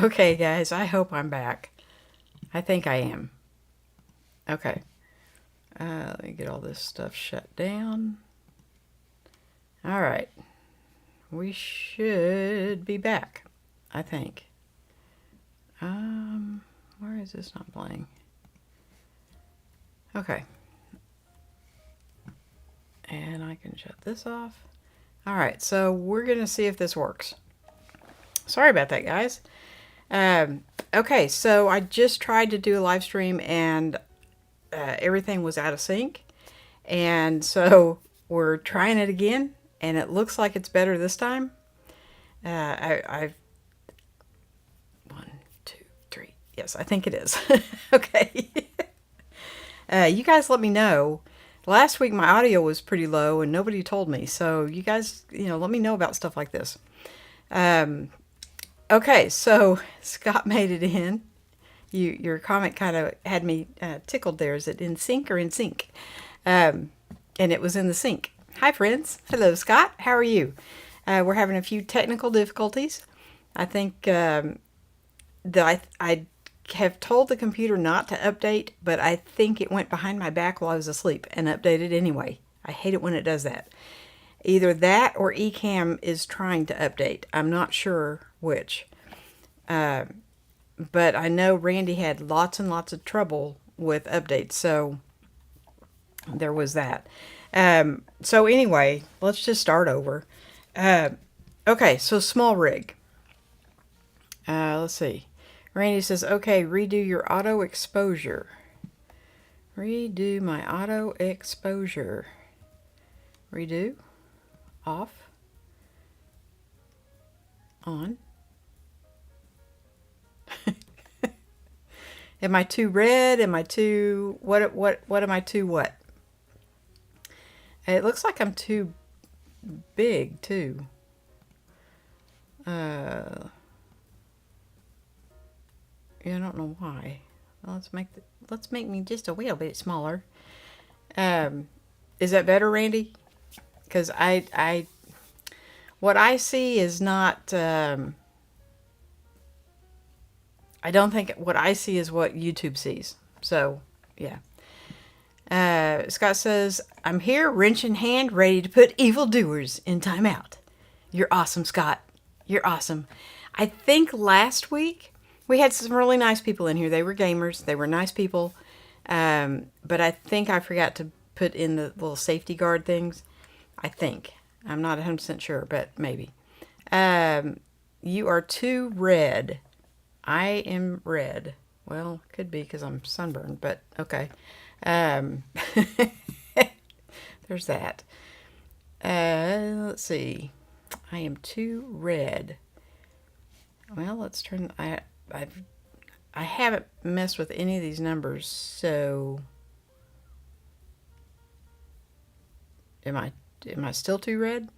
Okay, guys, I hope I'm back. I think I am. Okay. Let me get all this stuff shut down. All right. We should be back, I think. Where is this not playing? Okay. And I can shut this off. All right, so we're going to see if this works. Sorry about that, guys. Okay, so I just tried to do a live stream and everything was out of sync. And so we're trying it again, and it looks like it's better this time. I've 1, 2, 3. Yes, I think it is. Okay. You guys let me know. Last week my audio was pretty low and nobody told me. So you guys, let me know about stuff like this. Okay, so Scott made it in. Your comment kind of had me tickled there. Is it in sync or in sync? And it was in the sync. Hi, friends. Hello, Scott. How are you? We're having a few technical difficulties. I think that I have told the computer not to update, but I think it went behind my back while I was asleep and updated anyway. I hate it when it does that. Either that or Ecamm is trying to update. I'm not sure which. But I know Randy had lots and lots of trouble with updates, so there was that. So anyway, let's just start over. Okay, so SmallRig. Let's see. Randy says, okay, redo your auto exposure. Redo my auto exposure. Redo. Off. On. Am I too red? Am I too... What am I too what? It looks like I'm too big, too. Yeah, I don't know why. Well, let's make me just a little bit smaller. Is that better, Randy? Because what I see is not... I don't think what I see is what YouTube sees. So, yeah. Scott says, I'm here, wrench in hand, ready to put evildoers in timeout. You're awesome, Scott. You're awesome. I think last week we had some really nice people in here. They were gamers. They were nice people. But I think I forgot to put in the little safety guard things. I think. I'm not 100% sure, but maybe. You are too red. I am red. Well, could be because I'm sunburned, but okay. There's that. Let's see. I am too red. Well, let's turn... I haven't messed with any of these numbers, so... Am I still too red?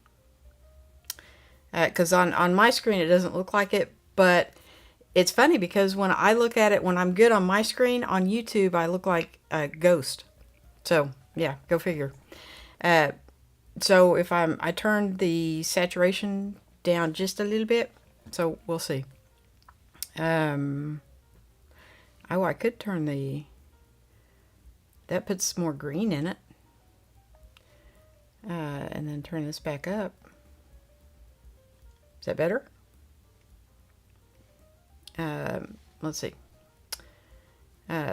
Because on my screen it doesn't look like it, but... It's funny because when I look at it, when I'm good on my screen, on YouTube, I look like a ghost. So, yeah, go figure. So if I turned the saturation down just a little bit, so we'll see. Oh, I could turn that puts more green in it. And then turn this back up. Is that better? Let's see.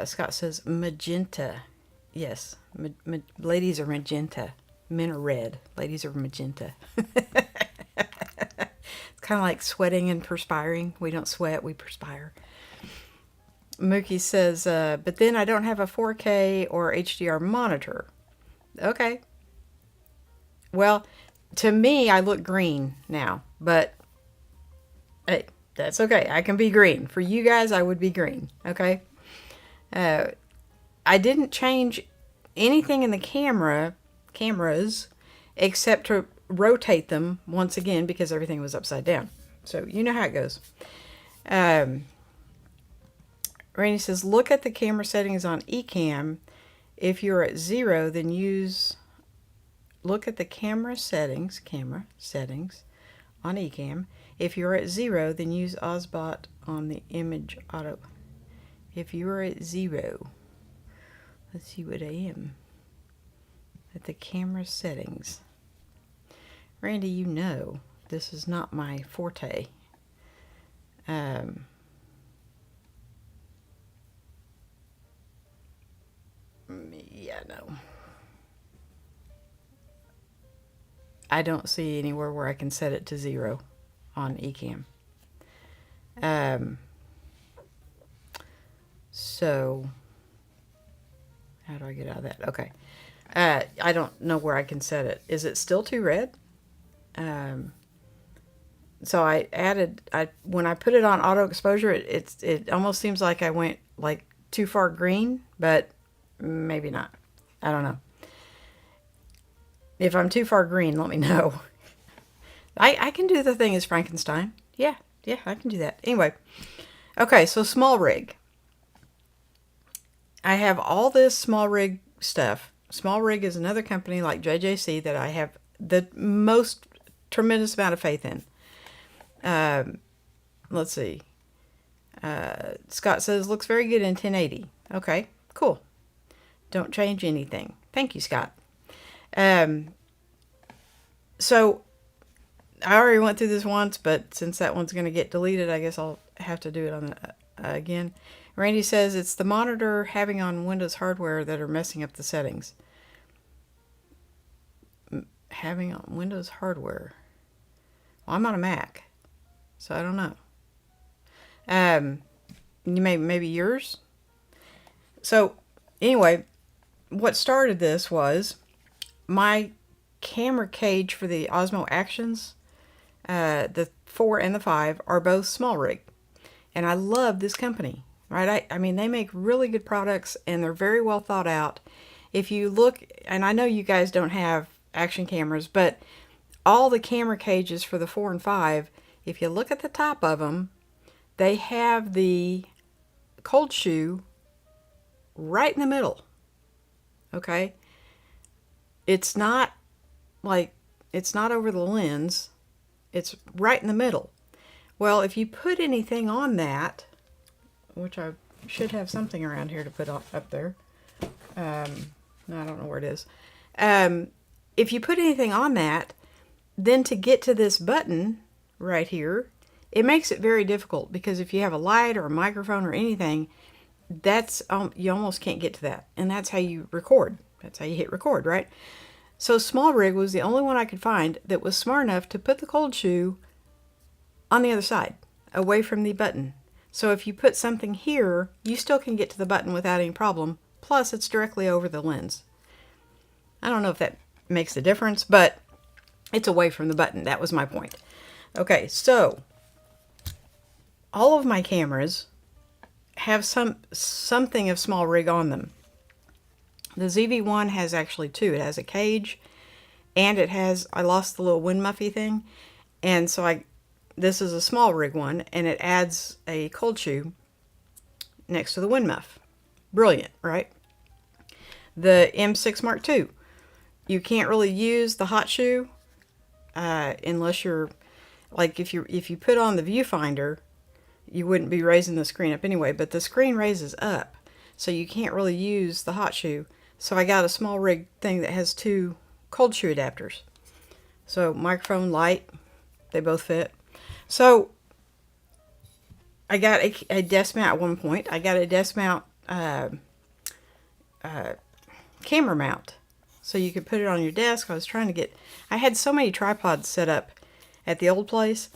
Scott says magenta. Yes, ladies are magenta. Men are red. Ladies are magenta. It's kind of like sweating and perspiring. We don't sweat, we perspire. Mookie says, but then I don't have a 4K or HDR monitor. Okay. Well, to me, I look green now, but hey, that's okay. I can be green. For you guys, I would be green. Okay. I didn't change anything in the cameras, except to rotate them once again because everything was upside down. So you know how it goes. Rainey says, look at the camera settings on Ecamm. If you're at 0, then look at the camera settings on Ecamm. If you're at 0, then use Ozbot on the image auto. If you're at 0, let's see what I am. At the camera settings. Randy, you know this is not my forte. Yeah, no. I don't see anywhere where I can set it to 0 on Ecamm. So, how do I get out of that? Okay. I don't know where I can set it. Is it still too red? So I added, when I put it on auto exposure, it almost seems like I went like too far green, but maybe not. I don't know. If I'm too far green, let me know. I can do the thing as Frankenstein. Yeah, I can do that. Anyway, okay, so SmallRig. I have all this SmallRig stuff. SmallRig is another company like JJC that I have the most tremendous amount of faith in. Let's see. Scott says, looks very good in 1080. Okay, cool. Don't change anything. Thank you, Scott. So I already went through this once, but since that one's going to get deleted, I guess I'll have to do it on the, again. Randy says it's the monitor having on Windows hardware that are messing up the settings. Having on Windows hardware. Well, I'm on a Mac, so I don't know. Maybe yours. So anyway, what started this was my camera cage for the Osmo Actions. The 4 and the 5 are both SmallRig, and I love this company. Right? I mean, they make really good products, and they're very well thought out. If you look, and I know you guys don't have action cameras, but all the camera cages for the 4 and 5, if you look at the top of them, they have the cold shoe right in the middle. Okay? It's not like, it's not over the lens. It's right in the middle. Well, if you put anything on that, which I should have something around here to put up there. No, I don't know where it is. If you put anything on that, then to get to this button right here, it makes it very difficult, because if you have a light or a microphone or anything, that's you almost can't get to that. And that's how you record. That's how you hit record, right? So SmallRig was the only one I could find that was smart enough to put the cold shoe on the other side, away from the button. So if you put something here, you still can get to the button without any problem. Plus, it's directly over the lens. I don't know if that makes a difference, but it's away from the button. That was my point. Okay, so all of my cameras have something of SmallRig on them. The ZV-1 has actually 2. It has a cage, and it has, I lost the little wind muffy thing, and so this is a SmallRig one, and it adds a cold shoe next to the wind muff. Brilliant, right? The M6 Mark II. You can't really use the hot shoe unless you're, like, if you put on the viewfinder, you wouldn't be raising the screen up anyway, but the screen raises up, so you can't really use the hot shoe. So I got a SmallRig thing that has 2 cold shoe adapters. So microphone, light, they both fit. So I got a desk mount at one point. I got a desk mount camera mount, so you could put it on your desk. I had so many tripods set up at the old place,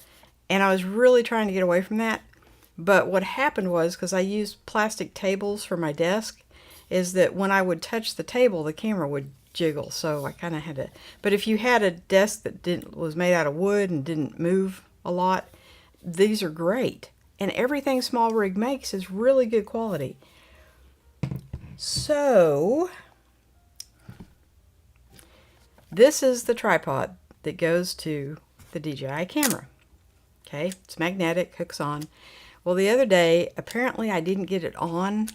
and I was really trying to get away from that. But what happened was, because I used plastic tables for my desk, is that when I would touch the table, the camera would jiggle. So I kind of had to. But if you had a desk that was made out of wood and didn't move a lot, these are great. And everything SmallRig makes is really good quality. So this is the tripod that goes to the DJI camera. Okay, it's magnetic, hooks on. Well, the other day, apparently I didn't get it on.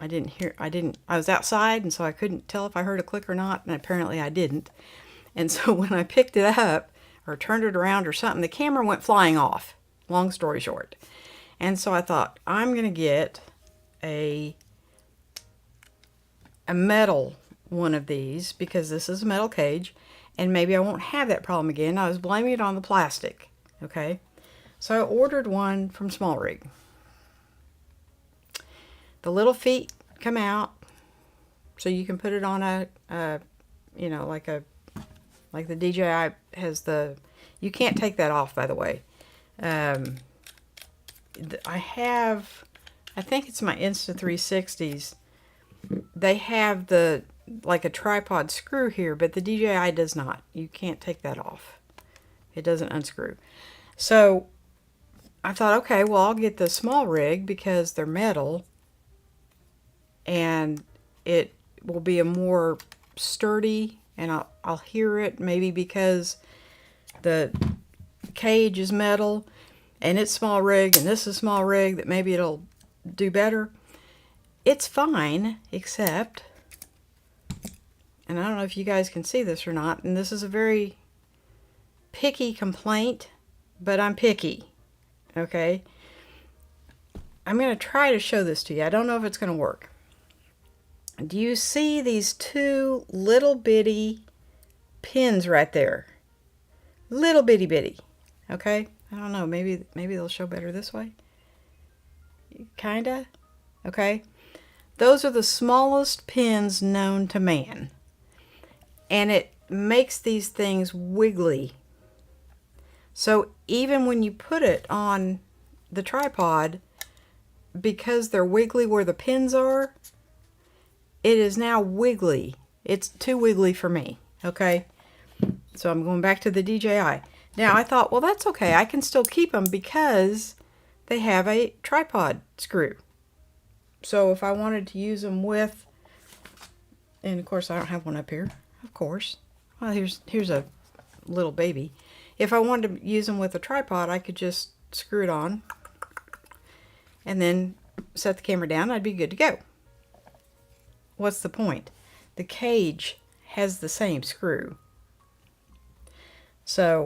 I was outside, and so I couldn't tell if I heard a click or not, and apparently I didn't. And so when I picked it up, or turned it around or something, the camera went flying off. Long story short. And so I thought, I'm going to get a metal one of these, because this is a metal cage, and maybe I won't have that problem again. I was blaming it on the plastic. Okay. So I ordered one from SmallRig. The little feet come out, so you can put it on a you know, like the DJI has the, you can't take that off, by the way. I think it's my Insta360s. They have the, like a tripod screw here, but the DJI does not. You can't take that off. It doesn't unscrew. So I thought, okay, well, I'll get the SmallRig because they're metal, and it will be a more sturdy, and I'll hear it, maybe because the cage is metal and it's SmallRig and this is SmallRig, that maybe it'll do better. It's fine, except, and I don't know if you guys can see this or not, and this is a very picky complaint, but I'm picky. Okay, I'm going to try to show this to you. I don't know if it's going to work. Do you see these two little bitty pins right there? Little bitty bitty. Okay, I don't know, maybe they'll show better this way. Kinda. Okay, those are the smallest pins known to man, and it makes these things wiggly. So even when you put it on the tripod, because they're wiggly where the pins are, it is now wiggly. It's too wiggly for me. Okay, so I'm going back to the DJI. Now I thought, well, that's okay. I can still keep them because they have a tripod screw. So if I wanted to use them with, and of course I don't have one up here, of course. Well, here's a little baby. If I wanted to use them with a tripod, I could just screw it on and then set the camera down. I'd be good to go. What's the point? The cage has the same screw. So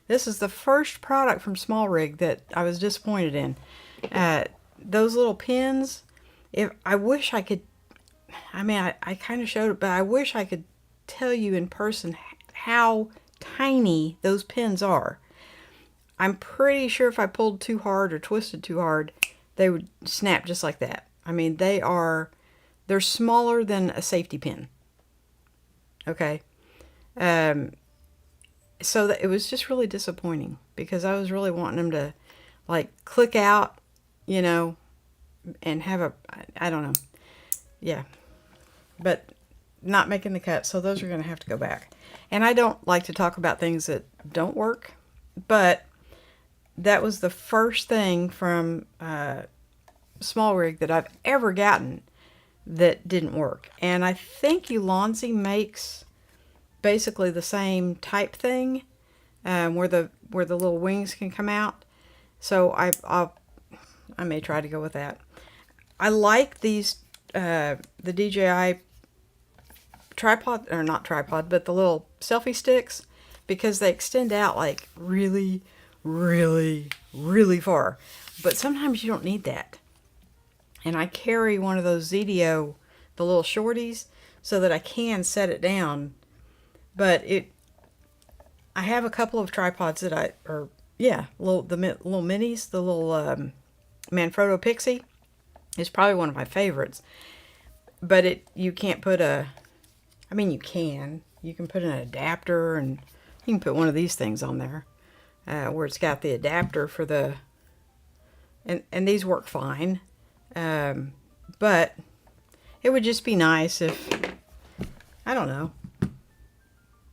this is the first product from SmallRig that I was disappointed in. Those little pins, I wish I could, I mean, I kind of showed it, but I wish I could tell you in person how tiny those pins are. I'm pretty sure if I pulled too hard or twisted too hard, they would snap just like that. I mean, they're smaller than a safety pin. Okay. So it was just really disappointing, because I was really wanting them to like click out, you know, and have I don't know. Yeah. But not making the cut. So those are going to have to go back. And I don't like to talk about things that don't work, but that was the first thing from SmallRig that I've ever gotten that didn't work. And I think Ulanzi makes basically the same type thing, where the little wings can come out. So I may try to go with that. I like these the DJI tripod, or not tripod, but the little selfie sticks, because they extend out like really, really, really far. But sometimes you don't need that. And I carry one of those Zedio, the little shorties, so that I can set it down. But I have a couple of tripods that the little minis, the little Manfrotto Pixie is probably one of my favorites. But you can't put I mean, you can put an adapter, and you can put one of these things on there, where it's got the adapter for the, and these work fine. But it would just be nice if, I don't know.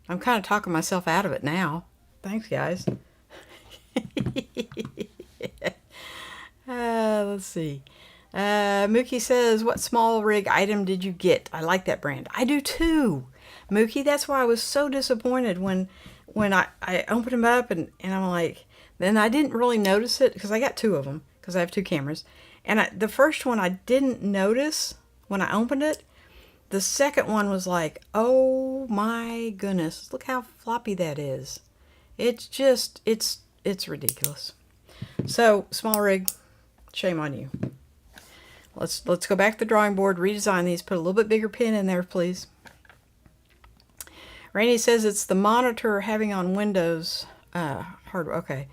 I'm kind of talking myself out of it now. Thanks, guys. Let's see. Mookie says, what SmallRig item did you get? I like that brand. I do too, Mookie. That's why I was so disappointed when I opened them up, and I'm like, then I didn't really notice it, because I got two of them, because I have two cameras. And the first one I didn't notice when I opened it. The second one was like, oh my goodness, look how floppy that is. It's just, it's ridiculous. So, SmallRig, shame on you. Let's go back to the drawing board, redesign these, put a little bit bigger pin in there, please. Randy says it's the monitor having on Windows hardware. Okay.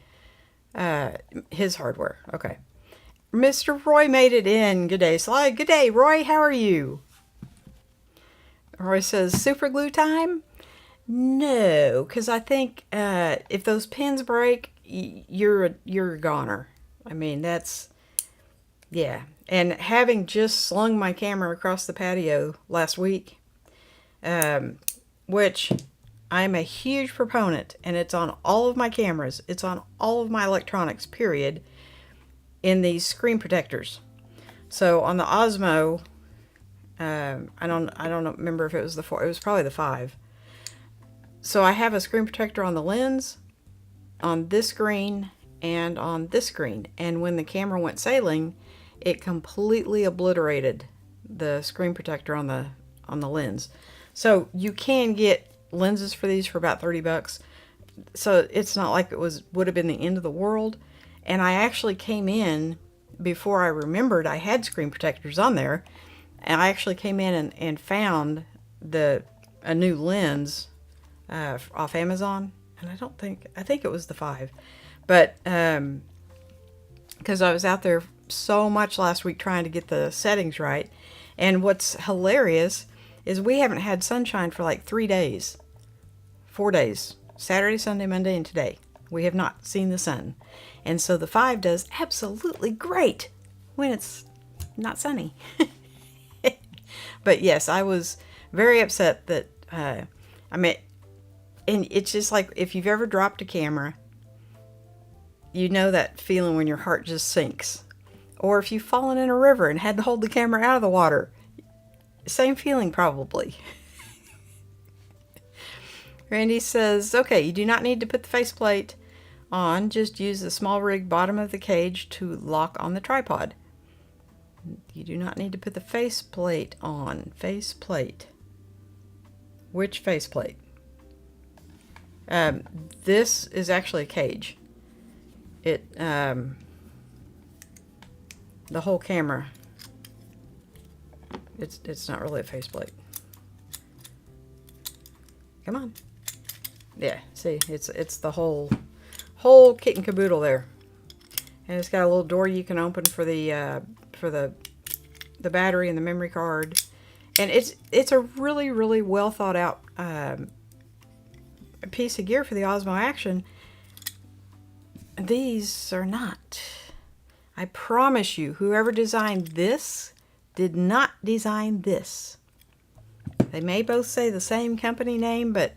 His hardware. Okay. Mr. Roy made it in. Good day, Sly. Good day, Roy. How are you? Roy says, super glue time? No, because I think if those pins break, you're a goner. I mean, that's, yeah. And having just slung my camera across the patio last week, which I'm a huge proponent, and it's on all of my cameras, it's on all of my electronics, period, in these screen protectors. So on the Osmo, I don't remember if it was the 4, it was probably the 5. So I have a screen protector on the lens, on this screen, and on this screen. And when the camera went sailing, it completely obliterated the screen protector on the lens. So you can get lenses for these for about $30. So it's not like it would have been the end of the world. And I actually came in before I remembered I had screen protectors on there. And I actually came in and found a new lens off Amazon. And I think it was the 5. But because I was out there so much last week trying to get the settings right. And what's hilarious is we haven't had sunshine for like 3 days. 4 days. Saturday, Sunday, Monday, and today. We have not seen the sun. And so the 5 does absolutely great when it's not sunny. But yes, I was very upset that, and it's just like if you've ever dropped a camera, you know that feeling when your heart just sinks. Or if you've fallen in a river and had to hold the camera out of the water. Same feeling probably. Randy says, okay, you do not need to put the faceplate on. Just use the SmallRig bottom of the cage to lock on the tripod. You do not need to put the faceplate on. Faceplate. Which faceplate? This is actually a cage. It, the whole camera, it's not really a faceplate. Come on. Yeah, see, it's the whole kit and caboodle there. And it's got a little door you can open for the battery and the memory card. And it's a really, really well thought out piece of gear for the Osmo Action. These are not. I promise you, whoever designed this did not design this. They may both say the same company name, but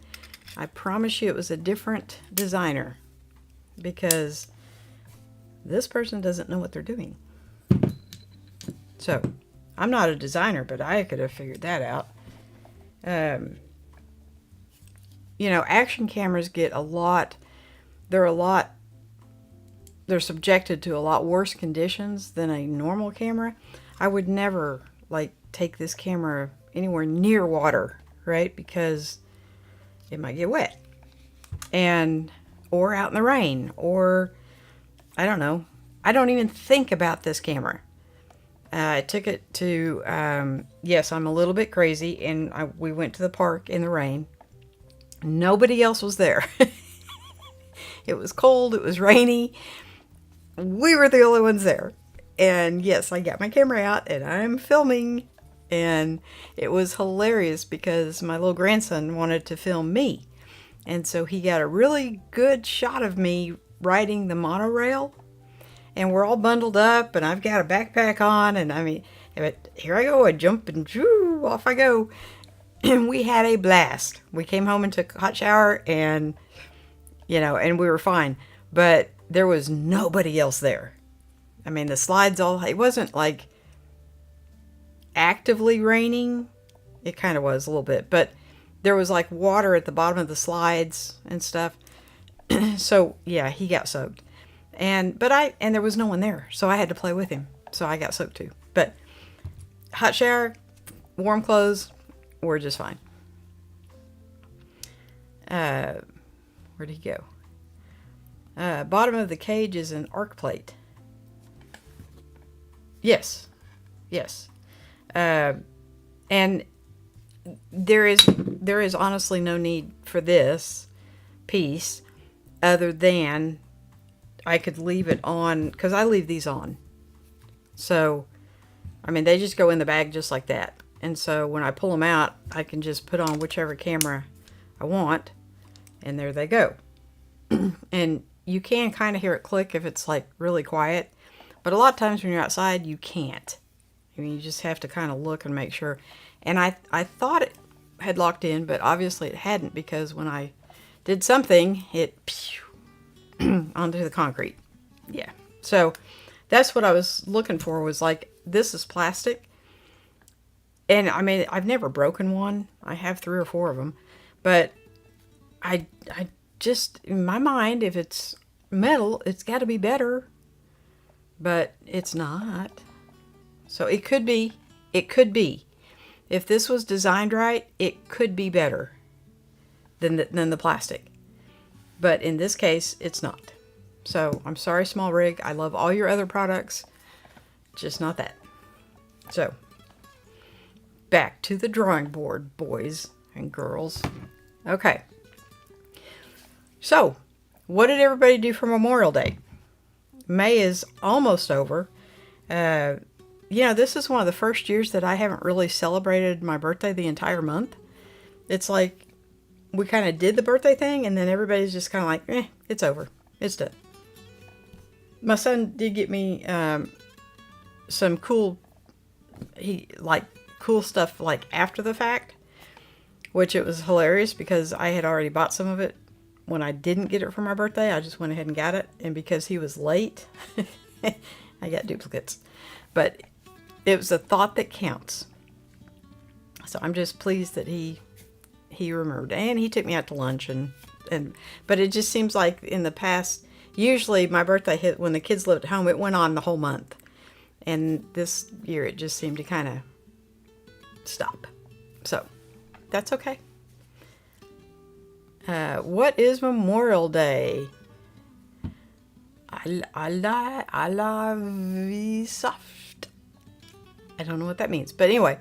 I promise you it was a different designer, because this person doesn't know what they're doing. So, I'm not a designer, but I could have figured that out. You know, action cameras get they're subjected to a lot worse conditions than a normal camera. I would never, like, take this camera anywhere near water, right? Because it might get wet. Or out in the rain, or, I don't know. I don't even think about this camera. I took it to, yes, I'm a little bit crazy, and we went to the park in the rain. Nobody else was there. It was cold, it was rainy. We were the only ones there. And yes, I got my camera out and I'm filming. And it was hilarious because my little grandson wanted to film me. And so he got a really good shot of me riding the monorail. And we're all bundled up and I've got a backpack on. And I mean, here I go. I jump and shoo, off I go. And we had a blast. We came home and took a hot shower and, you know, and we were fine. But there was nobody else there. I mean, the slides it wasn't like actively raining. It kind of was a little bit, but there was like water at the bottom of the slides and stuff. So yeah, he got soaked. And there was no one there. So I had to play with him. So I got soaked too. But hot shower, warm clothes, we're just fine. Where'd he go? Bottom of the cage is an arc plate. Yes. Yes. And there is honestly no need for this piece other than I could leave it on, because I leave these on. So, I mean, they just go in the bag just like that. And so when I pull them out, I can just put on whichever camera I want, and there they go. And you can kind of hear it click if it's like really quiet, but a lot of times when you're outside, you can't. I mean, you just have to kind of look and make sure. And I thought it had locked in, but obviously it hadn't, because when I did something, it onto the concrete. Yeah. So that's what I was looking for, was like, this is plastic. And I mean, I've never broken one. I have 3 or 4 of them, but I just, in my mind, if it's metal, it's got to be better, but it's not. So it could be. If this was designed right, it could be better than the plastic. But in this case, it's not. So I'm sorry, SmallRig. I love all your other products, just not that. So back to the drawing board, boys and girls. Okay. So what did everybody do for Memorial Day? May is almost over. This is one of the first years that I haven't really celebrated my birthday the entire month. It's like we kind of did the birthday thing, and then everybody's just kind of like, it's over. It's done. My son did get me some cool stuff like after the fact, which it was hilarious because I had already bought some of it when I didn't get it for my birthday. I just went ahead and got it, and because he was late, I got duplicates. But it was a thought that counts. So I'm just pleased that he remembered, and he took me out to lunch, but it just seems like in the past, usually my birthday hit when the kids lived at home, it went on the whole month. And this year it just seemed to kind of stop. So that's okay. What is Memorial Day? Allah vie soft. I don't know what that means. But anyway,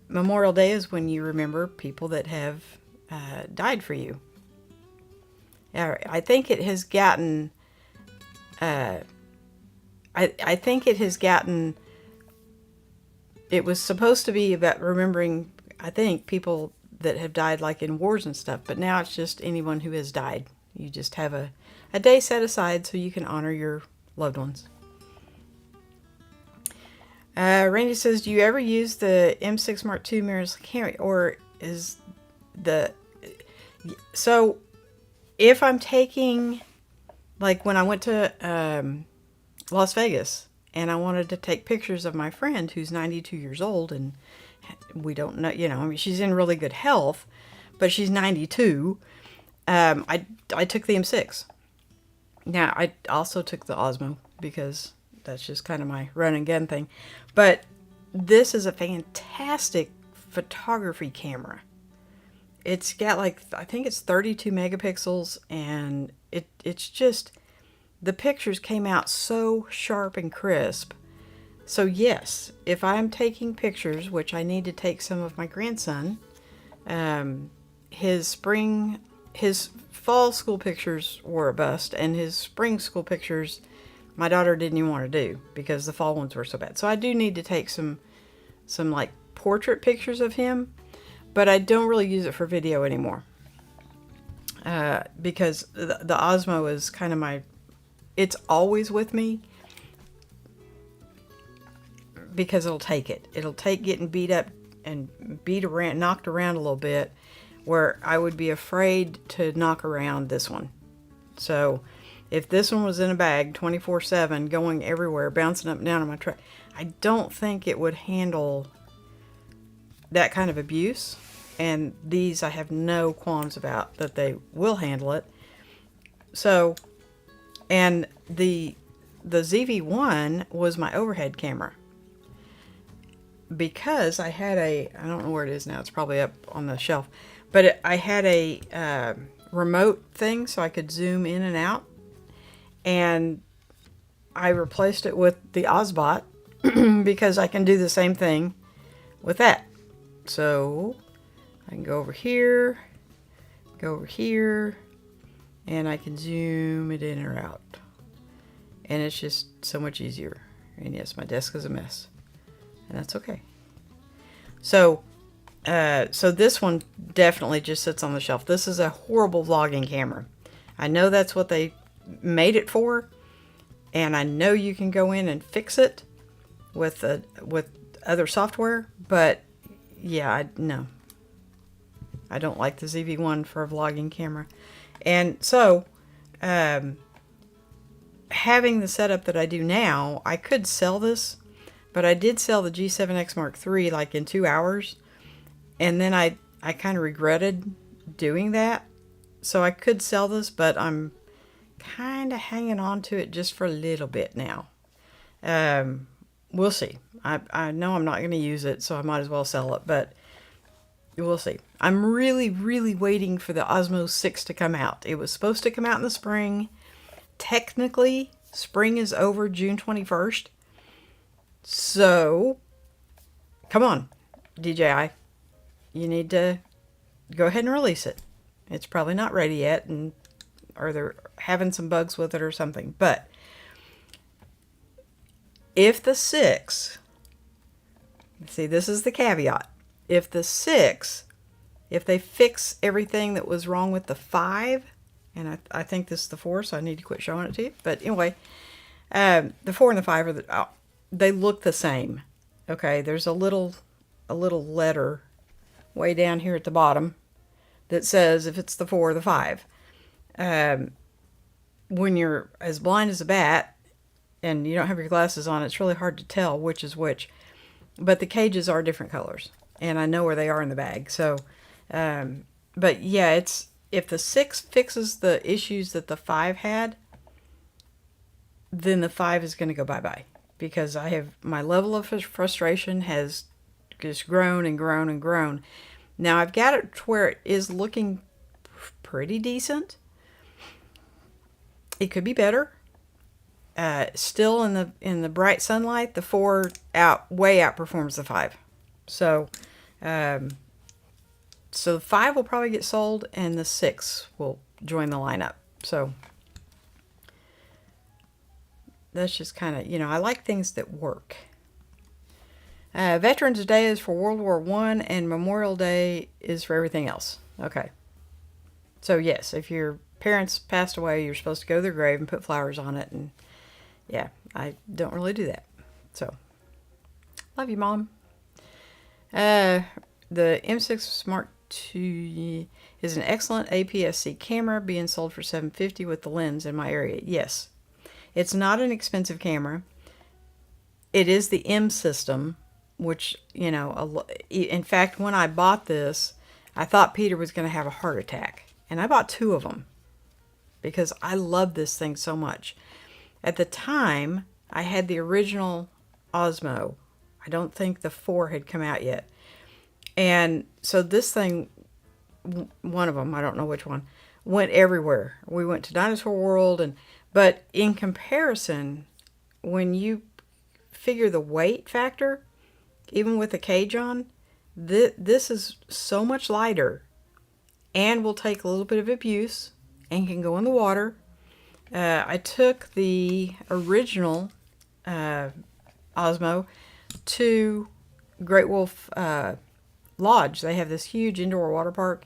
Memorial Day is when you remember people that have died for you. I think it has gotten... I think it has gotten... It was supposed to be about remembering, I think, people that have died like in wars and stuff. But now it's just anyone who has died. You just have a day set aside so you can honor your loved ones. Randy says, do you ever use the M6 Mark II mirrorless camera, or is the... So, if I'm taking, like when I went to Las Vegas, and I wanted to take pictures of my friend who's 92 years old, and we don't know, I mean, she's in really good health, but she's 92, I took the M6. Now, I also took the Osmo, because that's just kind of my run and gun thing. But this is a fantastic photography camera. It's got like, I think it's 32 megapixels, and it's just, the pictures came out so sharp and crisp. So yes, if I'm taking pictures, which I need to take some of my grandson, his fall school pictures were a bust, and his spring school pictures, my daughter didn't even want to do because the fall ones were so bad. So I do need to take some like portrait pictures of him, but I don't really use it for video anymore. Because the Osmo is kind of it's always with me, because it'll take getting beat up and knocked around a little bit, where I would be afraid to knock around this one. So if this one was in a bag 24/7, going everywhere, bouncing up and down on my truck, I don't think it would handle that kind of abuse. And these I have no qualms about that they will handle it. So, and the ZV-1 was my overhead camera, because I had I don't know where it is now, it's probably up on the shelf, but I had a remote thing so I could zoom in and out and I replaced it with the Ozbot because I can do the same thing with that. So I can go over here, and I can zoom it in or out. And it's just so much easier. And yes, my desk is a mess, and that's okay. So this one definitely just sits on the shelf. This is a horrible vlogging camera. I know that's what they made it for, and I know you can go in and fix it with other software, but yeah, no. I don't like the ZV-1 for a vlogging camera. And so, having the setup that I do now, I could sell this, but I did sell the G7X Mark III like in 2 hours, and then I kind of regretted doing that. So I could sell this, but I'm kind of hanging on to it just for a little bit now. We'll see. I know I'm not going to use it, so I might as well sell it, but we'll see. I'm really, really waiting for the Osmo 6 to come out. It was supposed to come out in the spring. Technically, spring is over June 21st. So, come on, DJI. You need to go ahead and release it. It's probably not ready yet, or they're having some bugs with it or something. But if the 6, see, this is the caveat. If the 6, if they fix everything that was wrong with the 5, and I think this is the 4, so I need to quit showing it to you. But anyway, the 4 and the 5 they look the same. Okay, there's a little letter way down here at the bottom that says if it's the 4 or the 5. When you're as blind as a bat and you don't have your glasses on, it's really hard to tell which is which. But the cages are different colors, and I know where they are in the bag. So, but yeah, if the 6 fixes the issues that the 5 had, then the 5 is going to go bye-bye, because my level of frustration has just grown and grown and grown. Now I've got it to where it is looking pretty decent. It could be better. Still in the bright sunlight, the 4 way outperforms the 5. So, so the 5 will probably get sold, and the 6 will join the lineup. So that's just kind of, I like things that work. Veterans Day is for World War I, and Memorial Day is for everything else. Okay. So yes, if your parents passed away, you're supposed to go to their grave and put flowers on it. And yeah, I don't really do that. So, love you, Mom. The M6 Mark II is an excellent APS-C camera being sold for $750 with the lens in my area. Yes. It's not an expensive camera. It is the M system, which, in fact, when I bought this, I thought Peter was going to have a heart attack. And I bought 2 of them because I love this thing so much. At the time, I had the original Osmo. I don't think the 4 had come out yet. And so this thing, one of them, I don't know which one, went everywhere. We went to Dinosaur World, but in comparison, when you figure the weight factor, even with the cage on, this is so much lighter and will take a little bit of abuse and can go in the water. I took the original Osmo to Great Wolf Lodge. They have this huge indoor water park,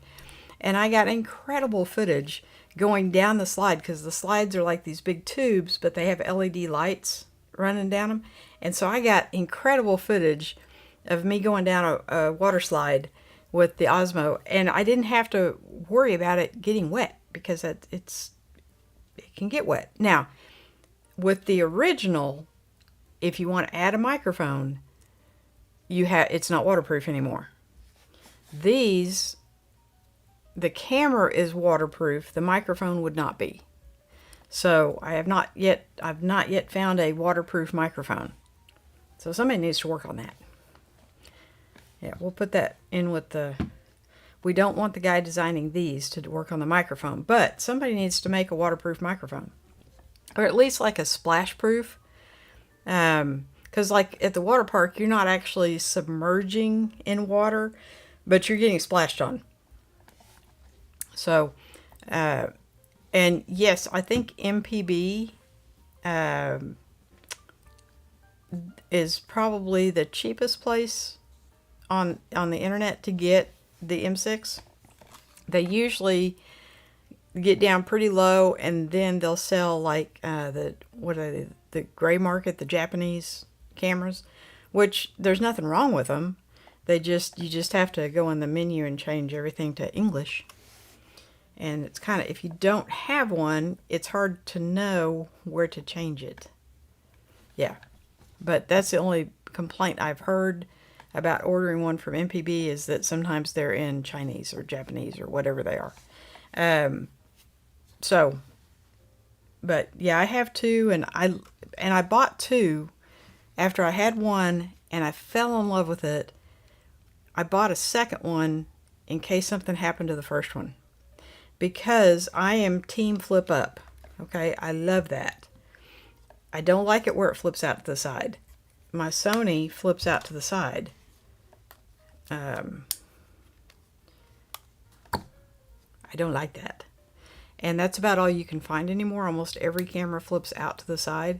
and I got incredible footage going down the slide, because the slides are like these big tubes, but they have LED lights running down them. And so I got incredible footage of me going down a water slide with the Osmo, and I didn't have to worry about it getting wet, because it can get wet. Now, with the original, if you want to add a microphone, it's not waterproof anymore. The camera is waterproof. The microphone would not be. So I've not yet found a waterproof microphone. So somebody needs to work on that. Yeah, we'll put that in with we don't want the guy designing these to work on the microphone, but somebody needs to make a waterproof microphone. or at least like a splash proof. Because like at the water park, you're not actually submerging in water, but you're getting splashed on. So, and yes, I think MPB is probably the cheapest place on the internet to get the M6. They usually get down pretty low, and then they'll sell like the gray market, the Japanese cameras, which there's nothing wrong with them. You just have to go in the menu and change everything to English. And it's kind of, if you don't have one, it's hard to know where to change it. Yeah. But that's the only complaint I've heard about ordering one from MPB, is that sometimes they're in Chinese or Japanese or whatever they are. So, but yeah, I have two, and I bought two after I had one and I fell in love with it. I bought a second one in case something happened to the first one, because I am team flip up. Okay, I love that. I don't like it where it flips out to the side. My Sony flips out to the side. I don't like that. And that's about all you can find anymore. Almost every camera flips out to the side.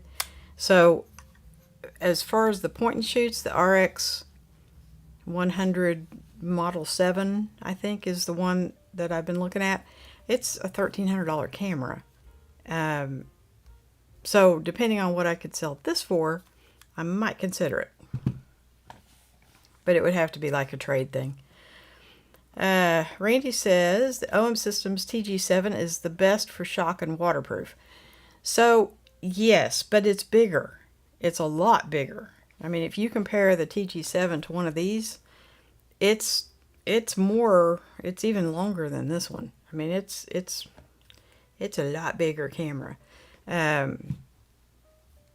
So as far as the point and shoots, the RX 100 Model 7, I think, is the one that I've been looking at. It's a $1,300 camera. So depending on what I could sell this for, I might consider it. But it would have to be like a trade thing. Randy says the OM Systems TG7 is the best for shock and waterproof. So yes, but it's bigger. It's a lot bigger. I mean, if you compare the TG7 to one of these, it's more, it's even longer than this one. I mean, it's a lot bigger camera.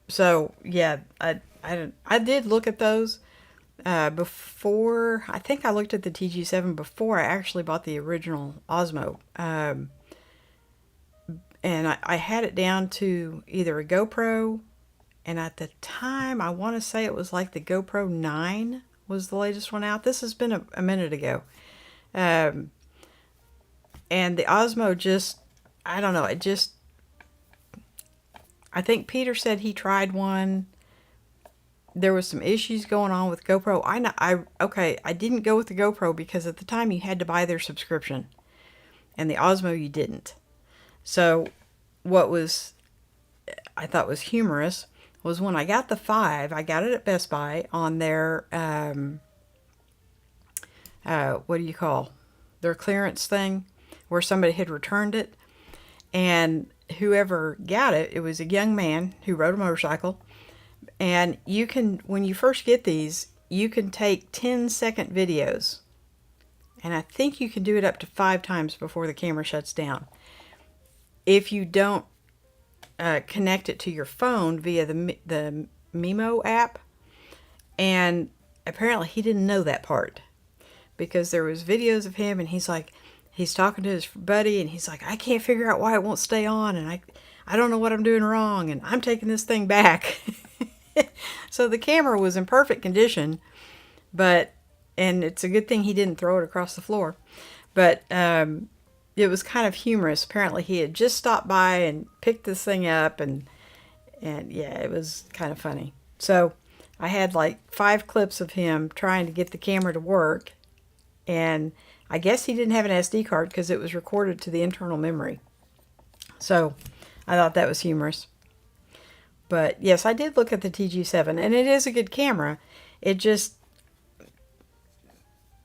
So yeah, I did look at those before. I think I looked at the TG7 before I actually bought the original Osmo. And I had it down to either a GoPro, and at the time I want to say it was like the GoPro 9 was the latest one out. This has been a minute ago. And the Osmo just, I don't know, I think Peter said he tried one. There was some issues going on with GoPro. I didn't go with the GoPro because at the time you had to buy their subscription, and the Osmo you didn't. So what I thought was humorous was when I got the 5, I got it at Best Buy on their what do you call, their clearance thing, where somebody had returned it, and whoever got it, it was a young man who rode a motorcycle. And you can, when you first get these, you can take 10-second videos, and I think you can do it up to 5 times before the camera shuts down. If you don't connect it to your phone via the Mimo app. And apparently he didn't know that part, because there was videos of him, and he's talking to his buddy, and he's like, I can't figure out why it won't stay on, and I don't know what I'm doing wrong, and I'm taking this thing back. So the camera was in perfect condition, and it's a good thing he didn't throw it across the floor. But it was kind of humorous. Apparently he had just stopped by and picked this thing up, and yeah, it was kind of funny. So I had like 5 clips of him trying to get the camera to work, and I guess he didn't have an SD card because it was recorded to the internal memory. So I thought that was humorous. But yes, I did look at the TG7, and it is a good camera. It just,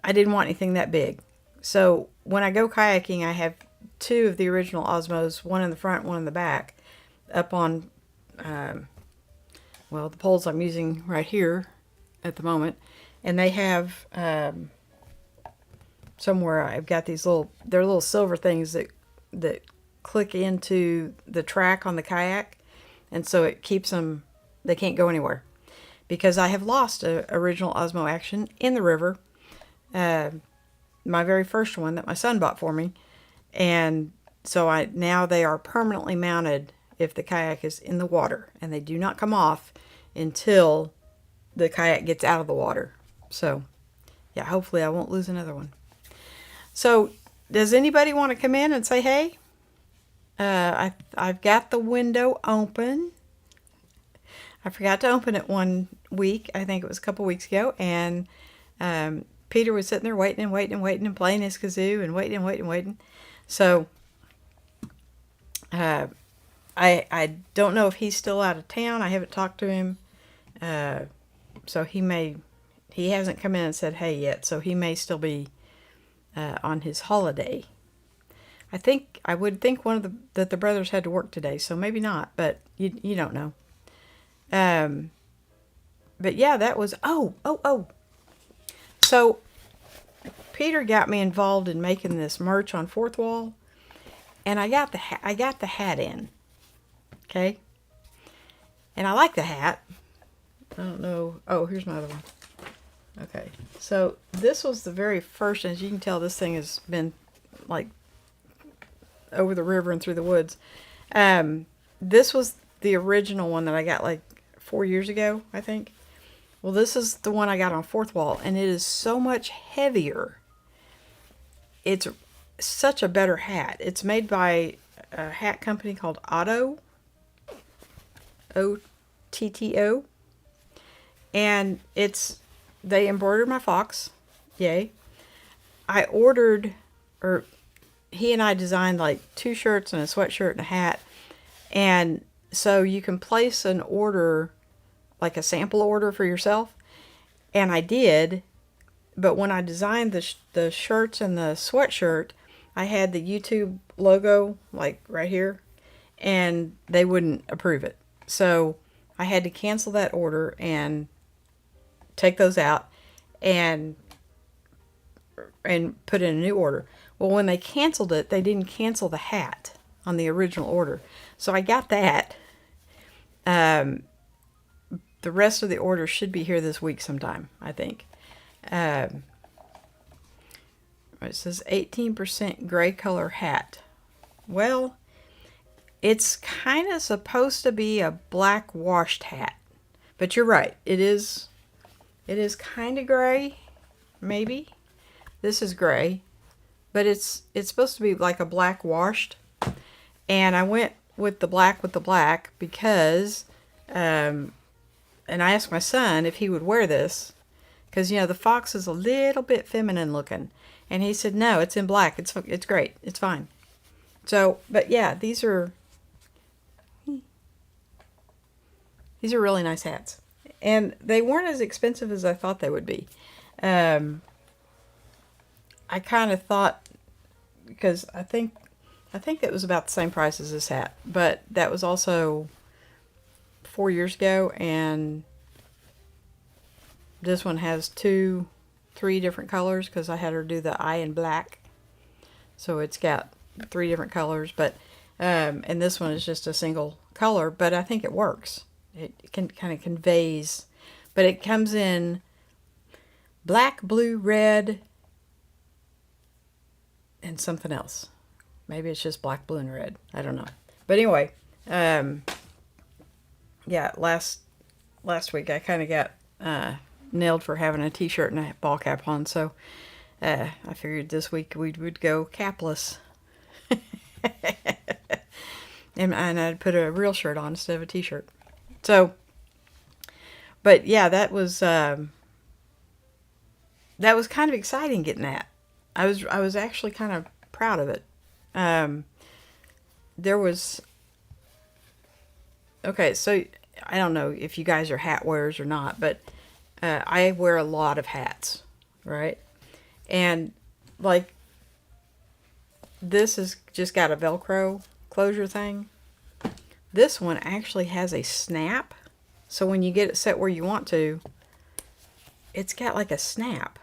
I didn't want anything that big. So when I go kayaking, I have 2 of the original Osmos, one in the front, one in the back, up on, the poles I'm using right here at the moment. And they have, somewhere I've got these they're little silver things that click into the track on the kayak. And so it keeps them, they can't go anywhere. Because I have lost an original Osmo Action in the river. My very first one that my son bought for me. And so now they are permanently mounted if the kayak is in the water, and they do not come off until the kayak gets out of the water. So yeah, hopefully I won't lose another one. So does anybody want to come in and say hey? I've got the window open. I forgot to open it one week. I think it was a couple weeks ago. And Peter was sitting there waiting and playing his kazoo and waiting. So I don't know if he's still out of town. I haven't talked to him. So he hasn't come in and said hey yet. So he may still be on his holiday. I would think that the brothers had to work today, so maybe not, but you don't know. But yeah, that was, so Peter got me involved in making this merch on Fourth Wall, and I got the hat in, okay, and I like the hat. I don't know. Oh, here's my other one. Okay, so this was the very first, as you can tell, this thing has been like over the river and through the woods. This was the original one that I got like 4 years ago, I think. Well, this is the one I got on Fourth Wall, and it is so much heavier. It's such a better hat. It's made by a hat company called Otto, OTTO, and they embroidered my fox. Yay. He and I designed like 2 shirts and a sweatshirt and a hat. And so you can place an order, like a sample order for yourself. And I did. But when I designed the shirts and the sweatshirt, I had the YouTube logo like right here. And they wouldn't approve it. So I had to cancel that order and take those out and put in a new order. Well, when they canceled it, they didn't cancel the hat on the original order. So I got that. The rest of the order should be here this week sometime, I think. It says 18% gray color hat. Well, it's kind of supposed to be a black washed hat. But you're right. It is kind of gray, maybe. This is gray. But it's supposed to be like a black washed. And I went with the black because, and I asked my son if he would wear this. Because, the fox is a little bit feminine looking. And he said, no, it's in black. It's great. It's fine. So, but yeah, these are really nice hats. And they weren't as expensive as I thought they would be. I kind of thought, because I think it was about the same price as this hat, but that was also 4 years ago, and this one has 3 different colors because I had her do the eye in black, so it's got 3 different colors, but and this one is just a single color, but I think it works. It kind of conveys, but it comes in black, blue, red, and something else. Maybe it's just black, blue, and red. I don't know. But anyway, yeah, last week I kind of got nailed for having a t-shirt and a ball cap on, so I figured this week we would go capless. and I'd put a real shirt on instead of a t-shirt. So, but yeah, that was kind of exciting getting that. I was actually kind of proud of it. There was, okay, so I don't know if you guys are hat wearers or not, but I wear a lot of hats, right? And like this has just got a Velcro closure thing. This one actually has a snap, so when you get it set where you want to, it's got like a snap.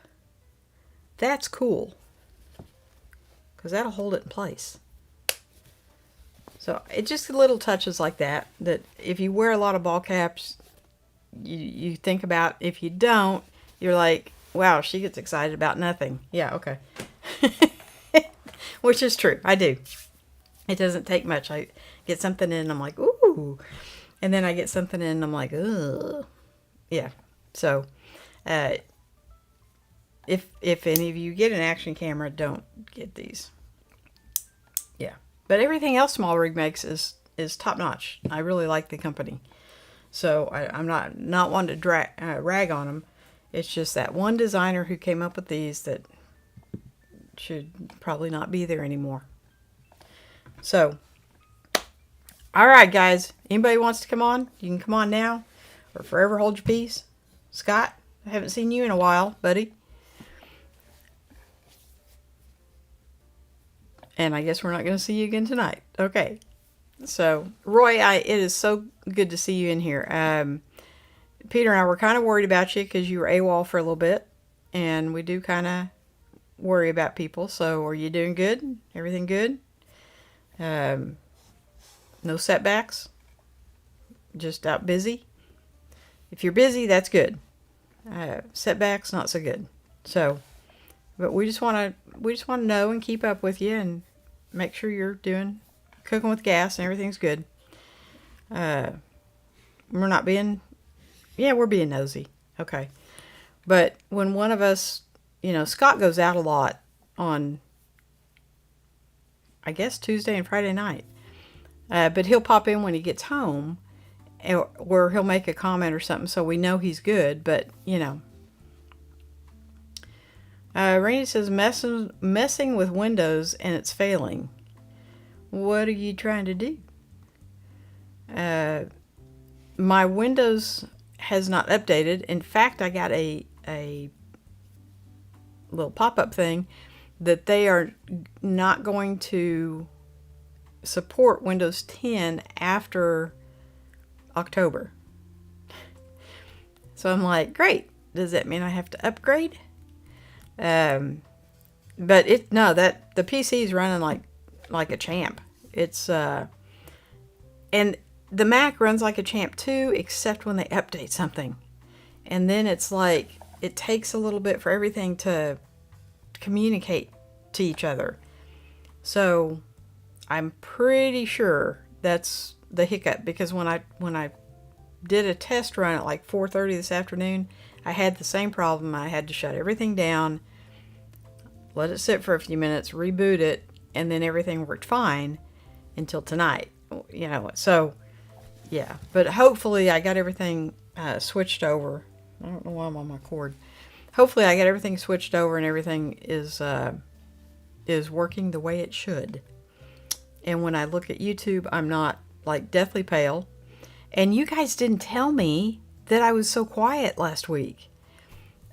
That's cool, because that'll hold it in place. So it's just little touches like that if you wear a lot of ball caps, you think about. If you don't, you're like, wow, she gets excited about nothing. Yeah, okay. Which is true. I do. It doesn't take much. I get something in and I'm like, ooh. And then I get something in and I'm like, ugh. Yeah. So, if any of you get an action camera, don't get these. Yeah. But everything else SmallRig makes is top notch. I really like the company. So I'm not one to rag on them. It's just that one designer who came up with these that should probably not be there anymore. So, all right, guys. Anybody wants to come on? You can come on now, or forever hold your peace. Scott, I haven't seen you in a while, buddy. And I guess we're not going to see you again tonight. Okay. So, Roy, it is so good to see you in here. Peter and I were kind of worried about you because you were AWOL for a little bit. And we do kind of worry about people. So, are you doing good? Everything good? No setbacks? Just out busy? If you're busy, that's good. Setbacks, not so good. So, but we just want to know and keep up with you and make sure you're cooking with gas and everything's good. We're not being, we're being nosy. Okay. But when one of us, Scott goes out a lot on, I guess, Tuesday and Friday night. But he'll pop in when he gets home, where he'll make a comment or something so we know he's good, but, Rainey says, messing with Windows and it's failing. What are you trying to do? My Windows has not updated. In fact, I got a little pop-up thing that they are not going to support Windows 10 after October. So I'm like, great. Does that mean I have to upgrade? But the PC is running like a champ. It's and the Mac runs like a champ too, except when they update something, and then it's like it takes a little bit for everything to communicate to each other. So I'm pretty sure that's the hiccup, because when I did a test run at like 4:30 this afternoon, I had the same problem. I had to shut everything down, let it sit for a few minutes, reboot it, and then everything worked fine until tonight. So yeah, but hopefully I got everything switched over. I don't know why I'm on my cord. Hopefully I got everything switched over and everything is working the way it should. And when I look at YouTube, I'm not like deathly pale. And you guys didn't tell me that I was so quiet last week.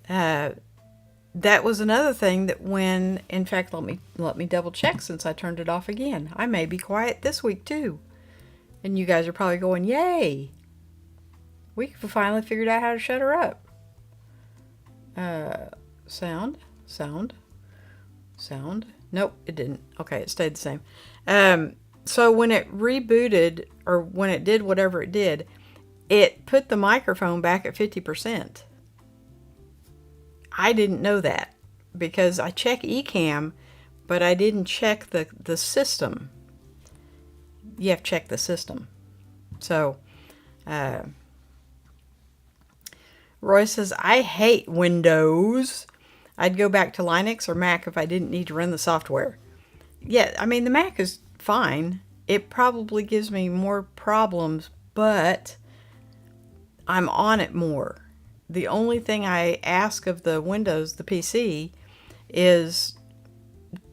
That was another thing that in fact, let me double check since I turned it off again. I may be quiet this week too. And you guys are probably going, yay! We finally figured out how to shut her up. Sound. Nope, it didn't. Okay, it stayed the same. So when it rebooted, or when it did whatever it did, it put the microphone back at 50%. I didn't know that because I check Ecamm, but I didn't check the system. You have to check the system. So, Roy says, I hate Windows. I'd go back to Linux or Mac if I didn't need to run the software. Yeah, I mean, the Mac is fine. It probably gives me more problems, but I'm on it more. The only thing I ask of the Windows, the PC, is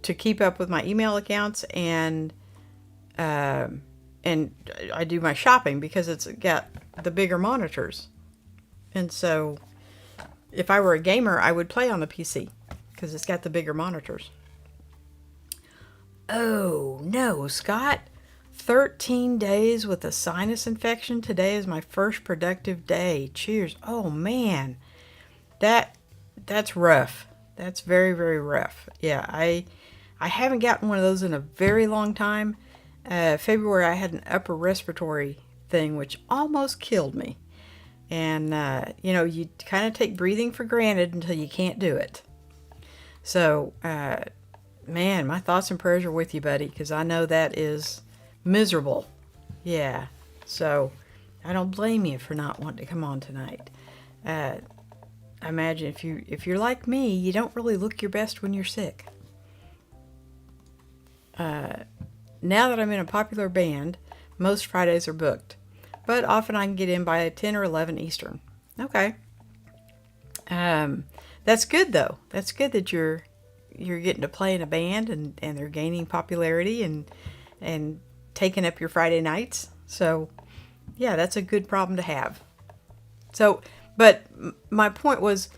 to keep up with my email accounts and I do my shopping because it's got the bigger monitors. And so if I were a gamer, I would play on the PC because it's got the bigger monitors. Oh, no, Scott. 13 days with a sinus infection. Today is my first productive day. Cheers. Oh, man. That's rough. That's very, very rough. Yeah, I haven't gotten one of those in a very long time. February, I had an upper respiratory thing, which almost killed me. And, you kind of take breathing for granted until you can't do it. So, man, my thoughts and prayers are with you, buddy, because I know that is miserable. Yeah. So I don't blame you for not wanting to come on tonight. I imagine if you're like me, you don't really look your best when you're sick. Now that I'm in a popular band, most Fridays are booked, but often I can get in by 10 or 11 Eastern. Okay. That's good though. That's good that you're getting to play in a band and they're gaining popularity and taking up your Friday nights. So yeah, that's a good problem to have. So, but my point was,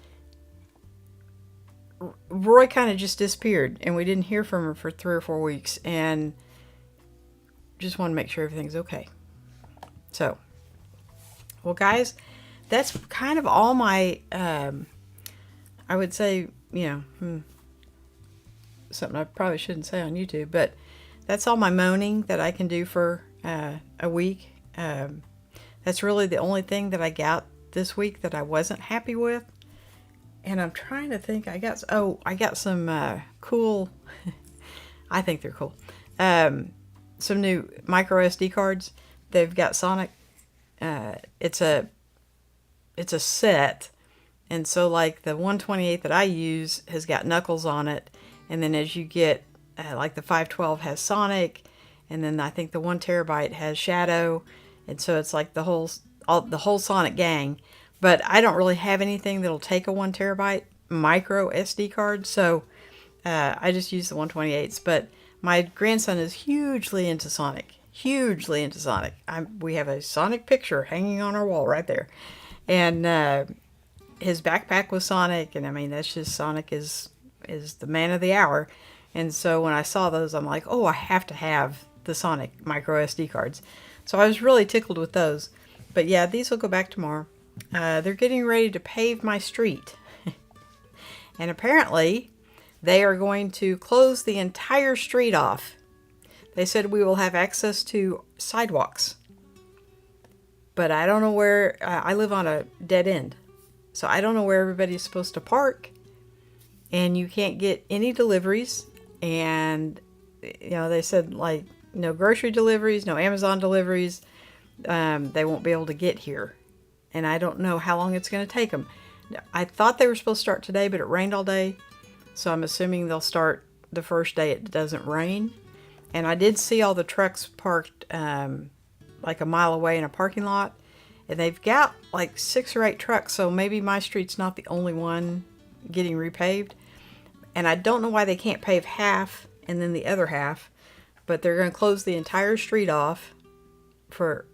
Roy kind of just disappeared and we didn't hear from him for 3 or 4 weeks, and just want to make sure everything's okay. So, well guys, that's kind of all my, I would say, something I probably shouldn't say on YouTube, but that's all my moaning that I can do for a week. That's really the only thing that I got this week that I wasn't happy with. And I'm trying to think, I got some cool, I think they're cool, some new micro SD cards. They've got Sonic, it's a set, and so like the 128 that I use has got Knuckles on it, and then as you get, like the 512 has Sonic, and then I think the 1 terabyte has Shadow, and so it's like the whole Sonic gang. But I don't really have anything that'll take a 1 terabyte micro SD card, so I just use the 128s. But my grandson is hugely into Sonic. Hugely into Sonic. We have a Sonic picture hanging on our wall right there. And his backpack was Sonic, and I mean, that's just, Sonic is the man of the hour. And so when I saw those, I'm like, oh, I have to have the Sonic micro SD cards. So I was really tickled with those. But yeah, these will go back tomorrow. They're getting ready to pave my street. And apparently, they are going to close the entire street off. They said we will have access to sidewalks. But I don't know where, I live on a dead end. So I don't know where everybody's supposed to park. And you can't get any deliveries. And, they said like no grocery deliveries, no Amazon deliveries. They won't be able to get here. And I don't know how long it's going to take them. I thought they were supposed to start today, but it rained all day. So I'm assuming they'll start the first day it doesn't rain. And I did see all the trucks parked like a mile away in a parking lot. And they've got like 6 or 8 trucks, so maybe my street's not the only one getting repaved. And I don't know why they can't pave half and then the other half. But they're going to close the entire street off for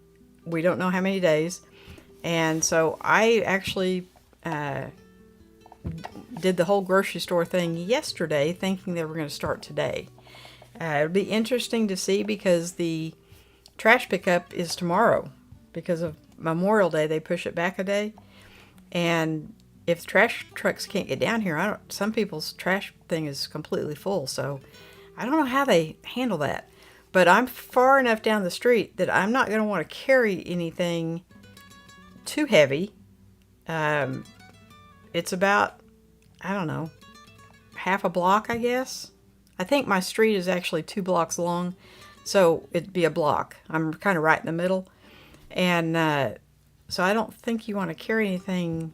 we don't know how many days. And so I actually did the whole grocery store thing yesterday, thinking they were going to start today. It'll be interesting to see because the trash pickup is tomorrow. Because of Memorial Day, they push it back a day. And if trash trucks can't get down here, some people's trash thing is completely full. So I don't know how they handle that. But I'm far enough down the street that I'm not going to want to carry anything too heavy. It's about, I don't know, half a block, I guess. I think my street is actually 2 blocks long, so it'd be a block. I'm kind of right in the middle. And so I don't think you want to carry anything.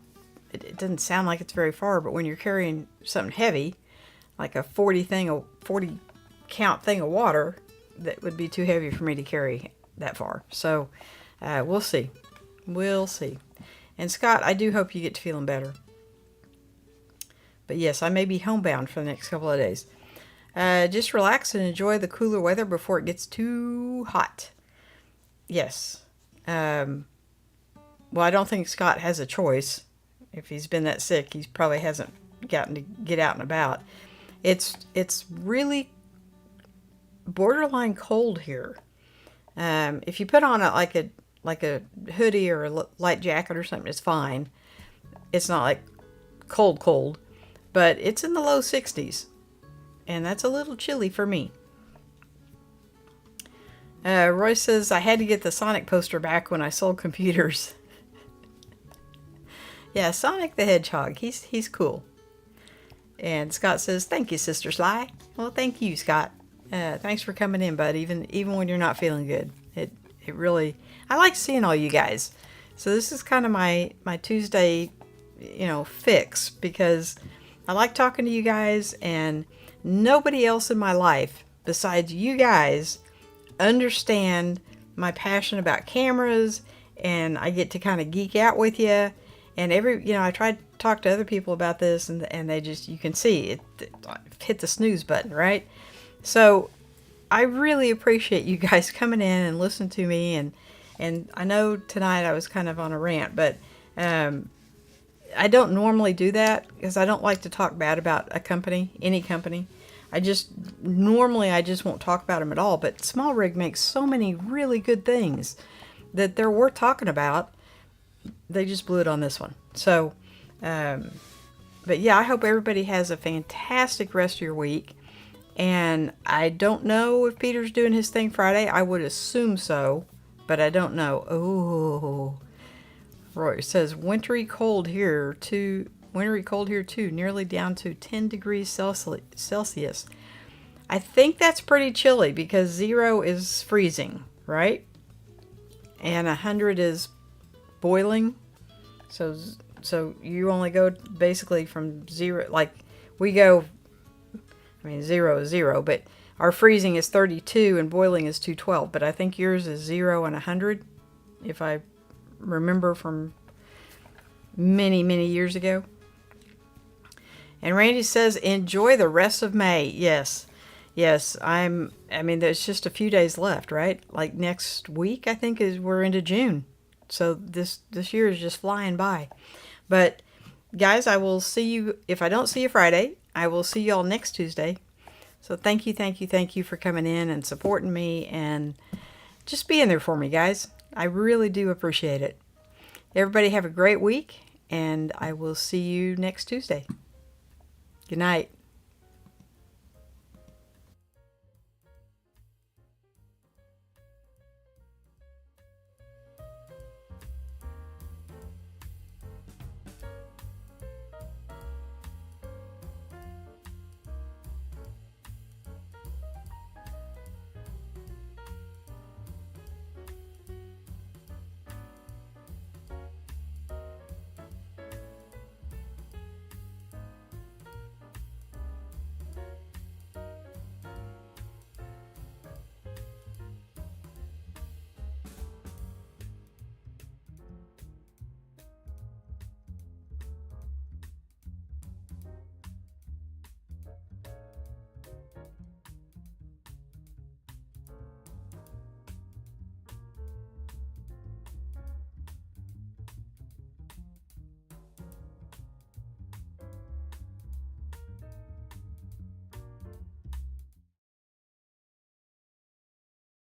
It doesn't sound like it's very far, but when you're carrying something heavy, like a 40 count thing of water, that would be too heavy for me to carry that far. So we'll see. We'll see. And Scott, I do hope you get to feeling better. But yes, I may be homebound for the next couple of days. Just relax and enjoy the cooler weather before it gets too hot. Yes. Well, I don't think Scott has a choice. If he's been that sick, he probably hasn't gotten to get out and about. It's really borderline cold here. If you put on like a hoodie or a light jacket or something, it's fine. It's not like cold, but it's in the low 60s, and that's a little chilly for me. Roy says, I had to get the Sonic poster back when I sold computers. Yeah, Sonic the Hedgehog, he's cool. And Scott says, thank you, Sister Sly. Well, thank you, Scott. Thanks for coming in, bud, even when you're not feeling good. it really, I like seeing all you guys. So this is kind of my Tuesday, fix, because I like talking to you guys, and nobody else in my life besides you guys understand my passion about cameras, and I get to kind of geek out with you. And I tried to talk to other people about this, and they just, you can see it hit the snooze button, right? So I really appreciate you guys coming in and listening to me, and I know tonight I was kind of on a rant, but I don't normally do that because I don't like to talk bad about a company, any company. I just won't talk about them at all. But SmallRig makes so many really good things that they're worth talking about. They just blew it on this one. So, but yeah, I hope everybody has a fantastic rest of your week. And I don't know if Peter's doing his thing Friday. I would assume so, but I don't know. Oh, Roy says wintry cold here too, nearly down to 10 degrees Celsius. I think that's pretty chilly because 0 is freezing, right? And 100 is boiling. So you only go basically from 0, like we go, 0 is 0, but our freezing is 32 and boiling is 212. But I think yours is 0 and 100, if I remember from many, many years ago. And Randy says, enjoy the rest of May. Yes, there's just a few days left, right? Like next week, I think, we're into June. So this year is just flying by. But guys, I will see you, if I don't see you Friday, I will see you all next Tuesday. So thank you for coming in and supporting me and just being there for me, guys. I really do appreciate it. Everybody have a great week, and I will see you next Tuesday. Good night.